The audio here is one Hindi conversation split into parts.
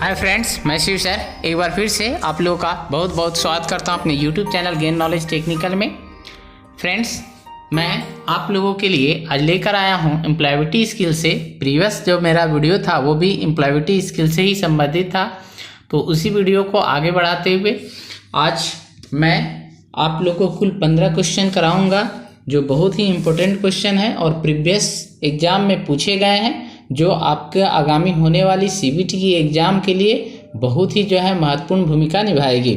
हाय फ्रेंड्स, मैं शिव सर एक बार फिर से आप लोगों का बहुत बहुत स्वागत करता हूं अपने YouTube channel gain knowledge technical में। फ्रेंड्स, मैं आप लोगों के लिए आज लेकर आया हूं एम्प्लॉयबिलिटी स्किल से। प्रीवियस जो मेरा वीडियो था वो भी एम्प्लॉयबिलिटी स्किल से ही संबंधित था, तो उसी वीडियो को आगे बढ़ाते हुए आज मैं आप लोगों को कुल 15 क्वेश्चन कराऊँगा जो बहुत ही इम्पोर्टेंट क्वेश्चन है और प्रीवियस एग्ज़ाम में पूछे गए हैं, जो आपके आगामी होने वाली सीबीटी की एग्ज़ाम के लिए बहुत ही जो है महत्वपूर्ण भूमिका निभाएगी।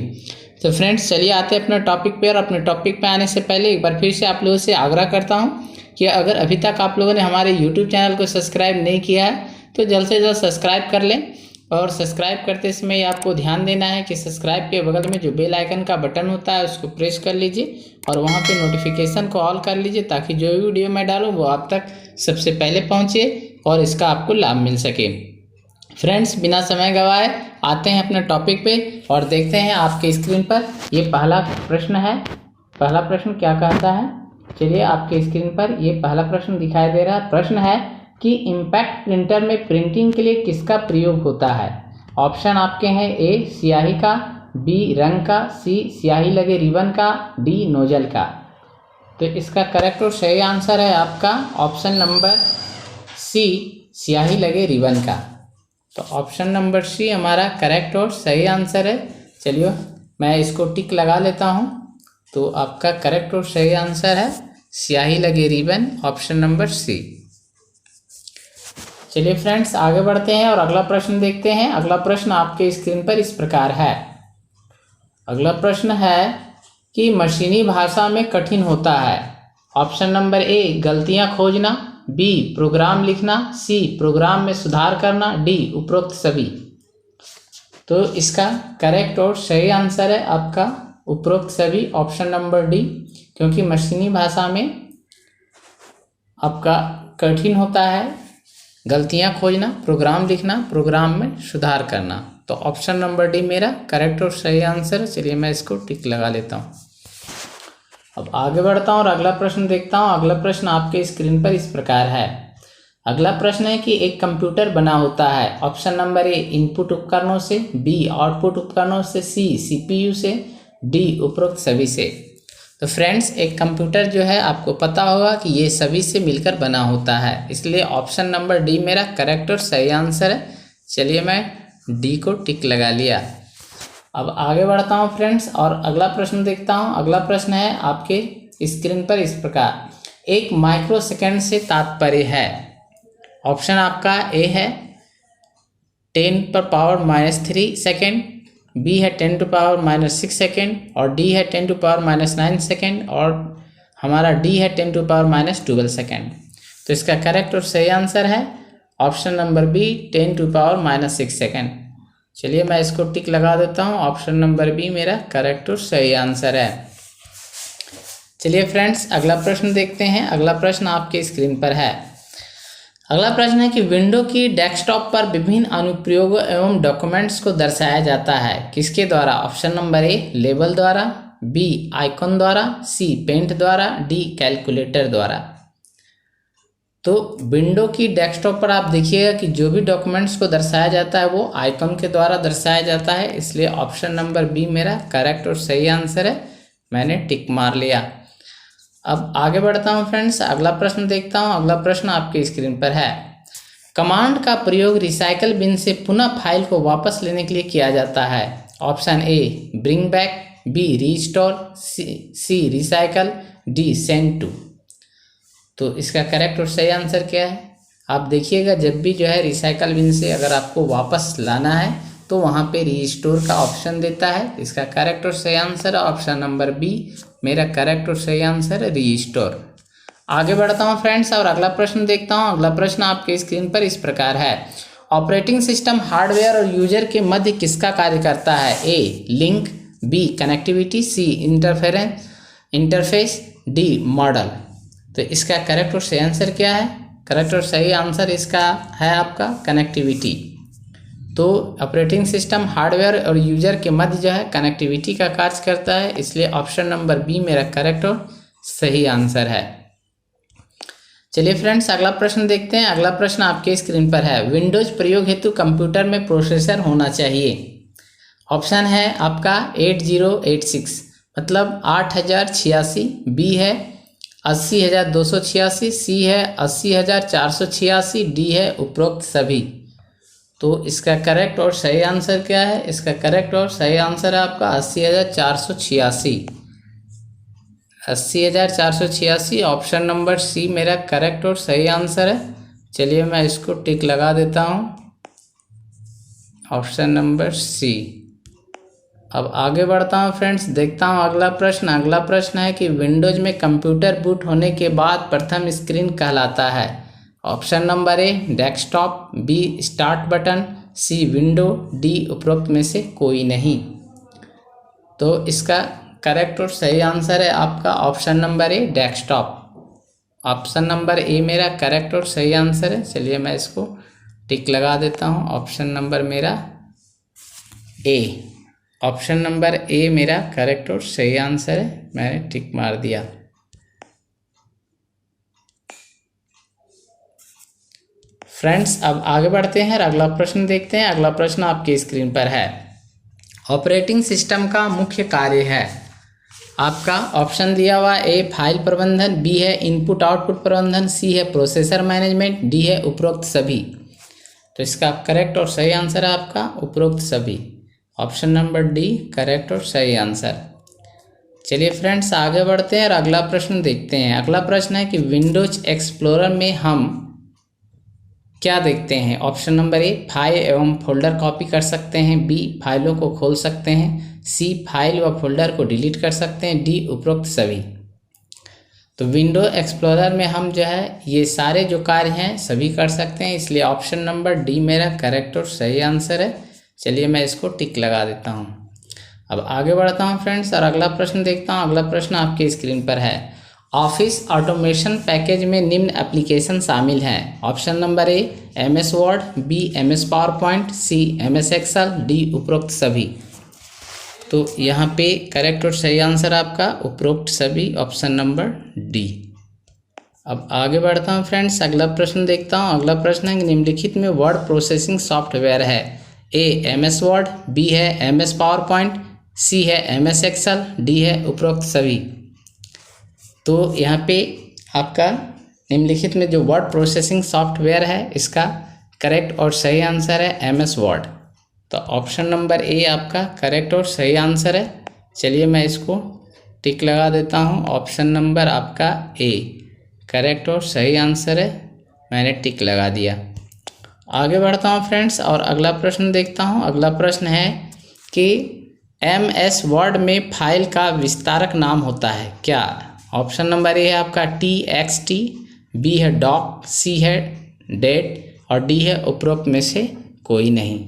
तो फ्रेंड्स, चलिए आते हैं अपने टॉपिक पे। और अपने टॉपिक पे आने से पहले एक बार फिर से आप लोगों से आग्रह करता हूँ कि अगर अभी तक आप लोगों ने हमारे यूट्यूब चैनल को सब्सक्राइब नहीं किया है तो जल्द से जल्द सब्सक्राइब कर लें। और सब्सक्राइब करते समय आपको ध्यान देना है कि सब्सक्राइब के बगल में जो बेल आइकन का बटन होता है उसको प्रेस कर लीजिए और वहाँ पे नोटिफिकेशन को ऑल कर लीजिए, ताकि जो भी वीडियो मैं डालूँ वो आप तक सबसे पहले पहुँचे और इसका आपको लाभ मिल सके। फ्रेंड्स, बिना समय गवाए आते हैं अपने टॉपिक पे और देखते हैं आपके स्क्रीन पर ये पहला प्रश्न है। पहला प्रश्न क्या कहता है, चलिए आपके स्क्रीन पर ये पहला प्रश्न दिखाई दे रहा है। प्रश्न है कि इम्पैक्ट प्रिंटर में प्रिंटिंग के लिए किसका प्रयोग होता है। ऑप्शन आपके हैं ए स्याही का, बी रंग का, सी स्याही लगे रिबन का, डी नोजल का। तो इसका करेक्ट और सही आंसर है आपका ऑप्शन नंबर सी स्याही लगे रिबन का। तो ऑप्शन नंबर सी हमारा करेक्ट और सही आंसर है। चलिए मैं इसको टिक लगा लेता हूँ। तो आपका करेक्ट और सही आंसर है स्याही लगे रिबन, ऑप्शन नंबर सी। चलिए फ्रेंड्स, आगे बढ़ते हैं और अगला प्रश्न देखते हैं। अगला प्रश्न आपके स्क्रीन पर इस प्रकार है। अगला प्रश्न है कि मशीनी भाषा में कठिन होता है। ऑप्शन नंबर ए गलतियां खोजना, बी प्रोग्राम लिखना, सी प्रोग्राम में सुधार करना, डी उपरोक्त सभी। तो इसका करेक्ट और सही आंसर है आपका उपरोक्त सभी, ऑप्शन नंबर डी। क्योंकि मशीनी भाषा में आपका कठिन होता है गलतियां खोजना, प्रोग्राम लिखना, प्रोग्राम में सुधार करना। तो ऑप्शन नंबर डी मेरा करेक्ट और सही आंसर है। चलिए मैं इसको टिक लगा लेता हूँ। अब आगे बढ़ता हूँ और अगला प्रश्न देखता हूँ। अगला प्रश्न आपके स्क्रीन पर इस प्रकार है। अगला प्रश्न है कि एक कंप्यूटर बना होता है। ऑप्शन नंबर ए इनपुट उपकरणों से, बी आउटपुट उपकरणों से, सी सीपीयू से, डी उपरोक्त सभी से। तो फ्रेंड्स, एक कंप्यूटर जो है आपको पता होगा कि ये सभी से मिलकर बना होता है, इसलिए ऑप्शन नंबर डी मेरा करेक्ट और सही आंसर है। चलिए मैं डी को टिक लगा लिया। अब आगे बढ़ता हूँ फ्रेंड्स और अगला प्रश्न देखता हूँ। अगला प्रश्न है आपके स्क्रीन पर इस प्रकार। एक माइक्रो सेकेंड से तात्पर्य है। ऑप्शन आपका ए है 10⁻³ सेकेंड, बी है 10⁻⁻6 सेकेंड और डी है 10⁻⁹ सेकेंड और हमारा डी है 10⁻12 सेकेंड। तो इसका करेक्ट और सही आंसर है ऑप्शन नंबर बी 10⁻6 सेकेंड। चलिए मैं इसको टिक लगा देता हूँ। ऑप्शन नंबर बी मेरा करेक्ट और सही आंसर है। चलिए फ्रेंड्स, अगला प्रश्न देखते हैं। अगला प्रश्न आपके स्क्रीन पर है। अगला प्रश्न है कि विंडो की डेस्कटॉप पर विभिन्न अनुप्रयोगों एवं डॉक्यूमेंट्स को दर्शाया जाता है किसके द्वारा। ऑप्शन नंबर ए लेबल द्वारा, बी आइकॉन द्वारा, सी पेंट द्वारा, डी कैलकुलेटर द्वारा। तो विंडो की डेस्कटॉप पर आप देखिएगा कि जो भी डॉक्यूमेंट्स को दर्शाया जाता है वो आइकॉन के द्वारा दर्शाया जाता है, इसलिए ऑप्शन नंबर बी मेरा करेक्ट और सही आंसर है। मैंने टिक मार लिया। अब आगे बढ़ता हूँ फ्रेंड्स, अगला प्रश्न देखता हूँ। अगला प्रश्न आपके स्क्रीन पर है। कमांड का प्रयोग रिसाइकल बिन से पुनः फाइल को वापस लेने के लिए किया जाता है। Option a bring back, b restore, c recycle, d send to. तो इसका करेक्ट और सही आंसर क्या है, आप देखिएगा जब भी जो है रिसाइकल बिन से अगर आपको वापस लाना है तो वहाँ पे रीस्टोर का ऑप्शन देता है। इसका करेक्ट और सही आंसर है ऑप्शन नंबर बी मेरा करेक्ट और सही आंसर है रीस्टोर। आगे बढ़ता हूँ फ्रेंड्स और अगला प्रश्न देखता हूँ। अगला प्रश्न आपके स्क्रीन पर इस प्रकार है। ऑपरेटिंग सिस्टम हार्डवेयर और यूजर के मध्य किसका कार्य करता है। ए लिंक, बी कनेक्टिविटी, सी इंटरफेस, डी मॉडल। तो इसका करेक्ट और सही आंसर क्या है, करेक्ट और सही आंसर इसका है आपका कनेक्टिविटी। तो ऑपरेटिंग सिस्टम हार्डवेयर और यूजर के मध्य जो है कनेक्टिविटी का कार्य करता है, इसलिए ऑप्शन नंबर बी मेरा करेक्ट और सही आंसर है। चलिए फ्रेंड्स, अगला प्रश्न देखते हैं। अगला प्रश्न आपके स्क्रीन पर है। विंडोज प्रयोग हेतु कंप्यूटर में प्रोसेसर होना चाहिए। ऑप्शन है आपका 8086 मतलब 8086, बी है 80,286, सी है 80,486, डी है उपरोक्त सभी। तो इसका करेक्ट और सही आंसर क्या है? इसका करेक्ट और सही आंसर है आपका 80,486। 80,486 ऑप्शन नंबर सी मेरा करेक्ट और सही आंसर है। चलिए मैं इसको टिक लगा देता हूँ, ऑप्शन नंबर सी। अब आगे बढ़ता हूँ फ्रेंड्स, देखता हूँ अगला प्रश्न। अगला प्रश्न है कि विंडोज में कंप्यूटर बूट होने के बाद प्रथम स्क्रीन कहलाता है। Option number a desktop, b start button, c window, d उपरोक्त में से कोई नहीं। तो इसका करेक्ट और सही आंसर है आपका option number a desktop. Option number ए मेरा करेक्ट और सही आंसर है। चलिए मैं इसको टिक लगा देता हूँ, ऑप्शन नंबर मेरा ए। ऑप्शन नंबर ए मेरा करेक्ट और सही आंसर है, मैंने टिक मार दिया। फ्रेंड्स अब आगे बढ़ते हैं और अगला प्रश्न देखते हैं। अगला प्रश्न आपकी स्क्रीन पर है। ऑपरेटिंग सिस्टम का मुख्य कार्य है। आपका ऑप्शन दिया हुआ ए फाइल प्रबंधन, बी है इनपुट आउटपुट प्रबंधन, सी है प्रोसेसर मैनेजमेंट, डी है उपरोक्त सभी। तो इसका करेक्ट और सही आंसर है आपका उपरोक्त सभी। ऑप्शन नंबर डी करेक्ट और सही आंसर। चलिए फ्रेंड्स आगे बढ़ते हैं और अगला प्रश्न देखते हैं। अगला प्रश्न है कि विंडोज एक्सप्लोरर में हम क्या देखते हैं। ऑप्शन नंबर ए फाइल एवं फोल्डर कॉपी कर सकते हैं, बी फाइलों को खोल सकते हैं, सी फाइल व फोल्डर को डिलीट कर सकते हैं, डी उपरोक्त सभी। तो विंडो एक्सप्लोरर में हम जो है ये सारे जो कार्य हैं सभी कर सकते हैं, इसलिए ऑप्शन नंबर डी मेरा करेक्ट और सही आंसर है। चलिए मैं इसको टिक लगा देता हूँ। अब आगे बढ़ता हूँ फ्रेंड्स और अगला प्रश्न देखता हूँ। अगला प्रश्न आपके स्क्रीन पर है। ऑफिस ऑटोमेशन पैकेज में निम्न एप्लीकेशन शामिल हैं। Option number a MS word, b MS power point, c MS excel, d उपरोक्त सभी। तो यहाँ पे करेक्ट और सही आंसर आपका उपरोक्त सभी, ऑप्शन नंबर डी। अब आगे बढ़ता हूँ फ्रेंड्स, अगला प्रश्न देखता हूँ। अगला प्रश्न है निम्नलिखित में वर्ड प्रोसेसिंग सॉफ्टवेयर है। ए MS वर्ड, बी है MS पावर पॉइंट, सी है MS एक्सेल, डी है उपरोक्त सभी। तो यहाँ पे आपका निम्नलिखित में जो वर्ड प्रोसेसिंग सॉफ्टवेयर है इसका करेक्ट और सही आंसर है MS वर्ड। तो ऑप्शन नंबर ए आपका करेक्ट और सही आंसर है। चलिए मैं इसको टिक लगा देता हूँ, ऑप्शन नंबर आपका ए करेक्ट और सही आंसर है, मैंने टिक लगा दिया। आगे बढ़ता हूँ फ्रेंड्स और अगला प्रश्न देखता हूँ। अगला प्रश्न है कि MS वर्ड में फाइल का विस्तारक नाम होता है क्या। ऑप्शन नंबर ए है आपका TXT, बी है डॉक, सी है डेट और डी है उपरोक्त में से कोई नहीं।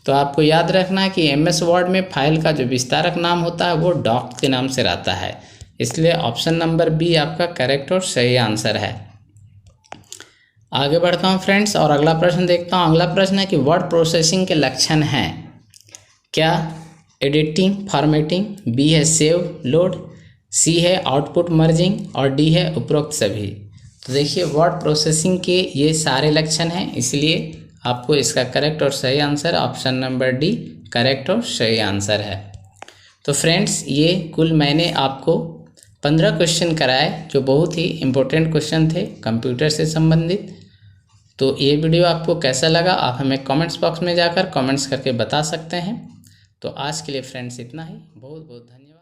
तो आपको याद रखना है कि MS वर्ड में फाइल का जो विस्तारक नाम होता है वो डॉक के नाम से रहता है, इसलिए ऑप्शन नंबर बी आपका करेक्ट और सही आंसर है। आगे बढ़ता हूँ फ्रेंड्स और अगला प्रश्न देखता हूँ। अगला प्रश्न है कि वर्ड प्रोसेसिंग के लक्षण हैं क्या। एडिटिंग, फॉर्मेटिंग, बी है सेव लोड, सी है आउटपुट मर्जिंग और डी है उपरोक्त सभी। तो देखिए वर्ड प्रोसेसिंग के ये सारे लक्षण हैं, इसलिए आपको इसका करेक्ट और सही answer option number D correct और सही आंसर है। तो फ्रेंड्स ये कुल मैंने आपको 15 क्वेश्चन कराए जो बहुत ही इम्पोर्टेंट क्वेश्चन थे कंप्यूटर से संबंधित। तो ये वीडियो आपको कैसा लगा आप हमें कमेंट्स बॉक्स में जाकर कमेंट्स करके बता सकते हैं। तो आज के लिए फ्रेंड्स इतना ही, बहुत बहुत धन्यवाद।